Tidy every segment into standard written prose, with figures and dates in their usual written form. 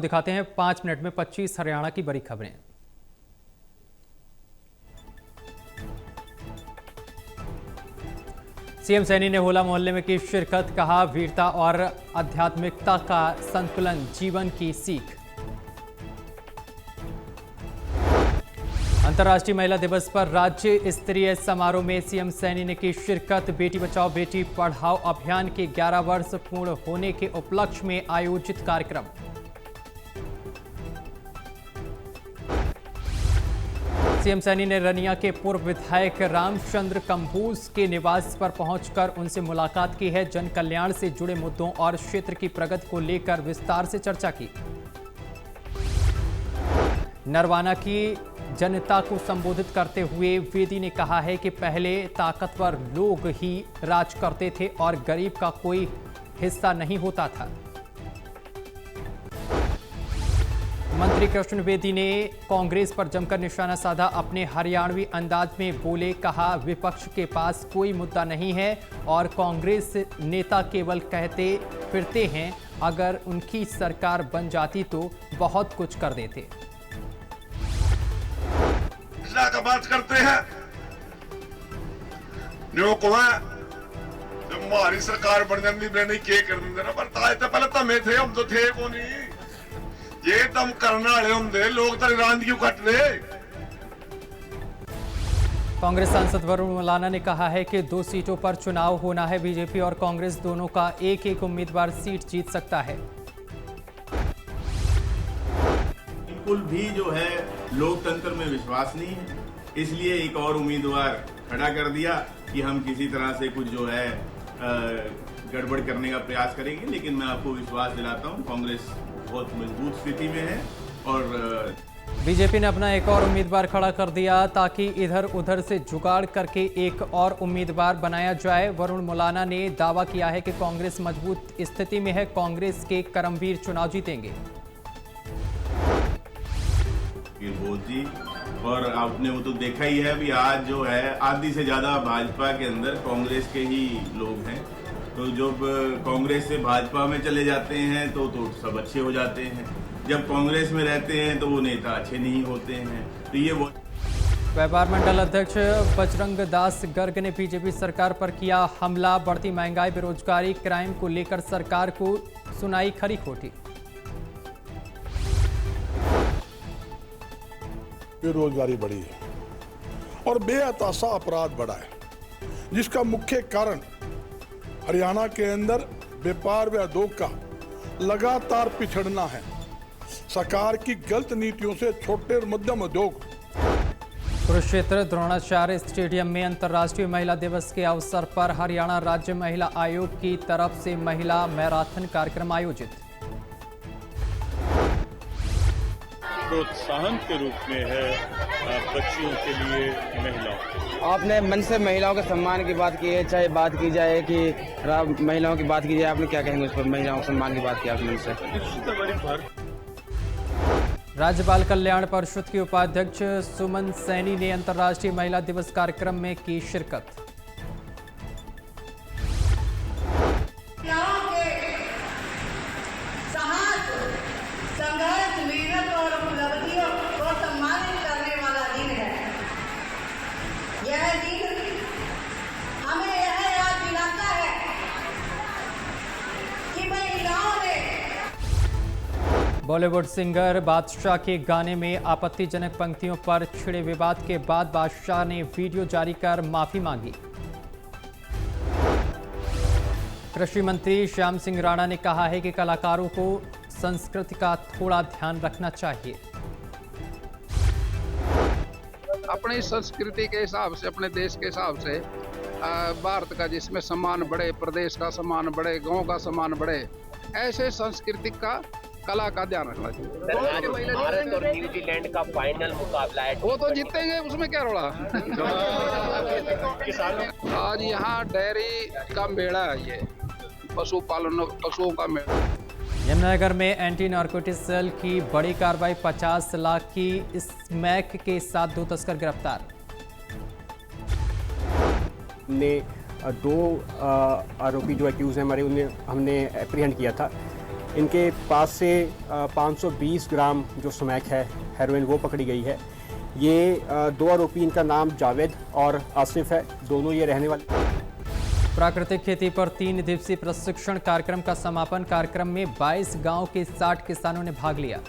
दिखाते हैं 5 मिनट में 25 हरियाणा की बड़ी खबरें। सीएम सैनी ने होला मोहल्ले में की शिरकत, कहा वीरता और आध्यात्मिकता का संतुलन जीवन की सीख। अंतर्राष्ट्रीय महिला दिवस पर राज्य स्तरीय समारोह में सीएम सैनी ने की शिरकत। बेटी बचाओ बेटी पढ़ाओ अभियान के 11 वर्ष पूर्ण होने के उपलक्ष्य में आयोजित कार्यक्रम। सीएम सैनी ने रनिया के पूर्व विधायक रामचंद्र कंबोज के निवास पर पहुंचकर उनसे मुलाकात की है। जन कल्याण से जुड़े मुद्दों और क्षेत्र की प्रगति को लेकर विस्तार से चर्चा की। नरवाना की जनता को संबोधित करते हुए वेदी ने कहा है कि पहले ताकतवर लोग ही राज करते थे और गरीब का कोई हिस्सा नहीं होता था। मंत्री कृष्ण बेदी ने कांग्रेस पर जमकर निशाना साधा। अपने हरियाणवी अंदाज में बोले, कहा विपक्ष के पास कोई मुद्दा नहीं है और कांग्रेस नेता केवल कहते फिरते हैं। अगर उनकी सरकार बन जाती तो बहुत कुछ कर देते। का बात करते हैं जब हमारी सरकार बन जाती नहीं के कर देंगे ना, पर पहले तमें थे, हम तो थे को नहीं। ये तम करने वाले होंगे लोग तो रांद क्यों कट रहे। कांग्रेस सांसद वरुण मलाना ने कहा है कि 2 सीटों पर चुनाव होना है। बीजेपी और कांग्रेस दोनों का एक उम्मीदवार सीट जीत सकता है। बिल्कुल भी जो है लोकतंत्र में विश्वास नहीं है, इसलिए एक और उम्मीदवार खड़ा कर दिया कि हम किसी तरह से कुछ जो है गड़बड़ करने का प्रयास करेंगे। लेकिन मैं आपको विश्वास दिलाता हूं कांग्रेस बहुत मजबूत स्थिति में है। और बीजेपी ने अपना एक और उम्मीदवार खड़ा कर दिया ताकि इधर उधर से जुगाड़ करके एक और उम्मीदवार बनाया जाए। वरुण मलाना ने दावा किया है कि कांग्रेस मजबूत स्थिति में है। कांग्रेस के कर्मवीर चुनाव जीतेंगे। जी, और आपने वो तो देखा ही है, अभी आज जो है आधी से ज्यादा भाजपा के अंदर कांग्रेस के ही लोग हैं। तो जब कांग्रेस से भाजपा में चले जाते हैं तो सब अच्छे हो जाते हैं, जब कांग्रेस में रहते हैं तो वो नेता अच्छे नहीं होते हैं। तो ये वो व्यापार मंडल अध्यक्ष बजरंग दास गर्ग ने बीजेपी सरकार पर किया हमला। बढ़ती महंगाई, बेरोजगारी, क्राइम को लेकर सरकार को सुनाई खरी खोटी। बेरोजगारी बढ़ी है और बेअताशा अपराध बढ़ा है, जिसका मुख्य कारण हरियाणा के अंदर व्यापार व उद्योग का लगातार पिछड़ना है। सरकार की गलत नीतियों से छोटे और मध्यम उद्योग। कुरुक्षेत्र द्रोणाचार्य स्टेडियम में अंतर्राष्ट्रीय महिला दिवस के अवसर पर हरियाणा राज्य महिला आयोग की तरफ से महिला मैराथन कार्यक्रम आयोजित। प्रोत्साहन के रूप में है बच्चियों के लिए महिलाओं। आपने मन से महिलाओं के सम्मान की बात की है, चाहे बात की जाए कि महिलाओं की बात की जाए, आपने क्या कहेंगे उस पर? महिलाओं के सम्मान की बात की आपने मन से। राज्य बाल कल्याण परिषद के उपाध्यक्ष सुमन सैनी ने अंतर्राष्ट्रीय महिला दिवस कार्यक्रम में की शिरकत। बॉलीवुड सिंगर बादशाह के गाने में आपत्तिजनक पंक्तियों पर छिड़े विवाद के बाद बादशाह ने वीडियो जारी कर माफी मांगी। कृषि मंत्री श्याम सिंह राणा ने कहा है कि कलाकारों को संस्कृति का थोड़ा ध्यान रखना चाहिए। अपनी संस्कृति के हिसाब से, अपने देश के हिसाब से भारत का जिसमें सम्मान बढ़े, प्रदेश का सम्मान बढ़े, गांव का सम्मान बढ़े, ऐसे सांस्कृतिक का कला का ध्यान रखना चाहिए। भारत और न्यूजीलैंड का फाइनल मुकाबला है, वो तो जीतेंगे, उसमें क्या रोड़ा। आज यहाँ डेयरी का मेला है, ये पशुपालन पशुओं का मेला। यमुनानगर में एंटी नारकोटिक्स सेल की बड़ी कार्रवाई। 50 लाख की स्मैक के साथ 2 तस्कर गिरफ्तार। ने 2 आरोपी जो एक्यूज हैं हमारे, उन्हें हमने एप्रीहेंड किया था। इनके पास से 520 ग्राम जो स्मैक है हेरोइन वो पकड़ी गई है। ये 2 आरोपी, इनका नाम जावेद और आसिफ है, दोनों ये रहने वाले। प्राकृतिक खेती पर 3 दिवसीय प्रशिक्षण कार्यक्रम का समापन। कार्यक्रम में 22 गांव के 60 किसानों ने भाग लिया।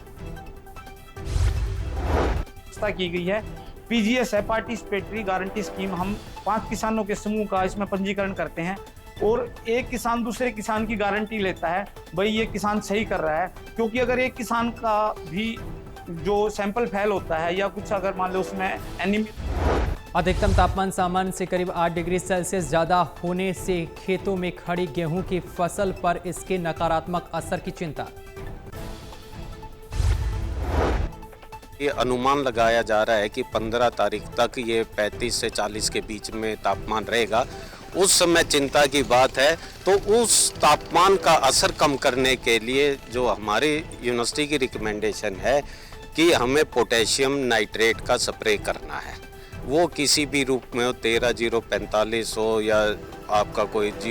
की गई है पीजीएस है, पार्टिसिपेटरी गारंटी स्कीम। हम 5 किसानों के समूह का इसमें पंजीकरण करते हैं और एक किसान दूसरे किसान की गारंटी लेता है, भाई ये किसान सही कर रहा है। क्योंकि अगर एक किसान का भी जो सैंपल फेल होता है या कुछ अगर मान लो उसमें एनीमिया। अधिकतम तापमान सामान्य से करीब 8 डिग्री सेल्सियस ज़्यादा होने से खेतों में खड़ी गेहूं की फसल पर इसके नकारात्मक असर की चिंता। ये अनुमान लगाया जा रहा है कि 15 तारीख तक ये 35 से 40 के बीच में तापमान रहेगा। उस समय चिंता की बात है। तो उस तापमान का असर कम करने के लिए जो हमारी यूनिवर्सिटी की रिकमेंडेशन है कि हमें पोटेशियम नाइट्रेट का स्प्रे करना है, वो किसी भी रूप में हो, 13-045 हो या आपका कोई